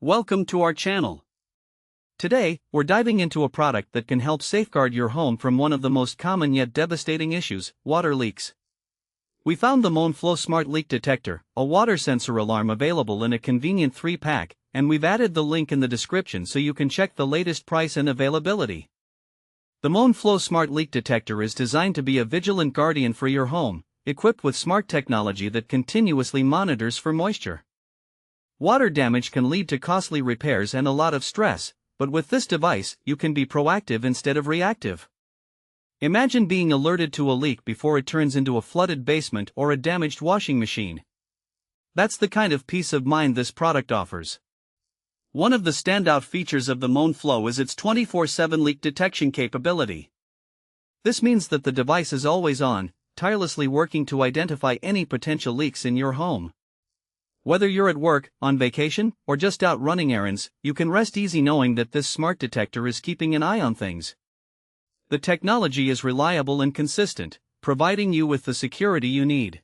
Welcome to our channel. Today, we're diving into a product that can help safeguard your home from one of the most common yet devastating issues, water leaks. We found the Moen Flo Smart Leak Detector, a water sensor alarm available in a convenient 3-pack, and we've added the link in the description so you can check the latest price and availability. The Moen Flo Smart Leak Detector is designed to be a vigilant guardian for your home, equipped with smart technology that continuously monitors for moisture. Water damage can lead to costly repairs and a lot of stress, but with this device, you can be proactive instead of reactive. Imagine being alerted to a leak before it turns into a flooded basement or a damaged washing machine. That's the kind of peace of mind this product offers. One of the standout features of the Moen Flo is its 24/7 leak detection capability. This means that the device is always on, tirelessly working to identify any potential leaks in your home. Whether you're at work, on vacation, or just out running errands, you can rest easy knowing that this smart detector is keeping an eye on things. The technology is reliable and consistent, providing you with the security you need.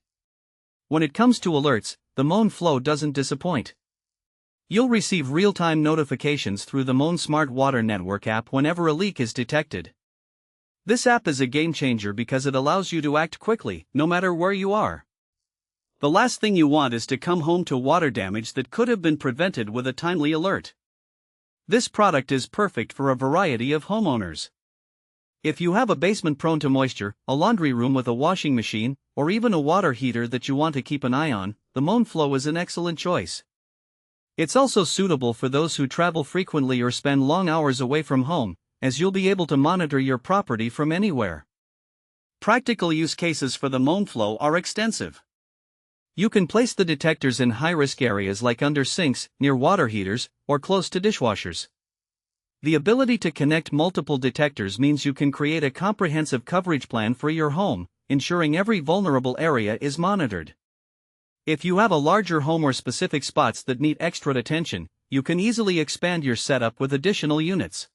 When it comes to alerts, the Moen Flo doesn't disappoint. You'll receive real-time notifications through the Moen Smart Water Network app whenever a leak is detected. This app is a game-changer because it allows you to act quickly, no matter where you are. The last thing you want is to come home to water damage that could have been prevented with a timely alert. This product is perfect for a variety of homeowners. If you have a basement prone to moisture, a laundry room with a washing machine, or even a water heater that you want to keep an eye on, the Moen Flo is an excellent choice. It's also suitable for those who travel frequently or spend long hours away from home, as you'll be able to monitor your property from anywhere. Practical use cases for the Moen Flo are extensive. You can place the detectors in high-risk areas like under sinks, near water heaters, or close to dishwashers. The ability to connect multiple detectors means you can create a comprehensive coverage plan for your home, ensuring every vulnerable area is monitored. If you have a larger home or specific spots that need extra attention, you can easily expand your setup with additional units.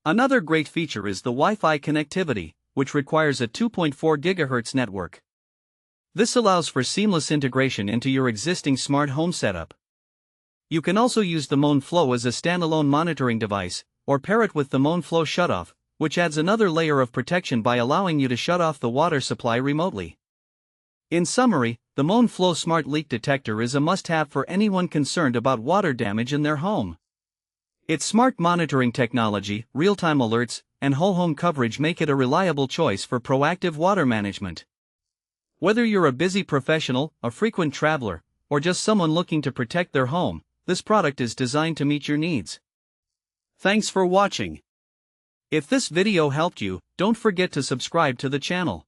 Another great feature is the Wi-Fi connectivity, which requires a 2.4 GHz network. This allows for seamless integration into your existing smart home setup. You can also use the Moen Flo as a standalone monitoring device, or pair it with the Moen Flo Shutoff, which adds another layer of protection by allowing you to shut off the water supply remotely. In summary, the Moen Flo Smart Leak Detector is a must-have for anyone concerned about water damage in their home. Its smart monitoring technology, real-time alerts, and whole home coverage make it a reliable choice for proactive water management. Whether you're a busy professional, a frequent traveler, or just someone looking to protect their home, this product is designed to meet your needs. Thanks for watching. If this video helped you, don't forget to subscribe to the channel.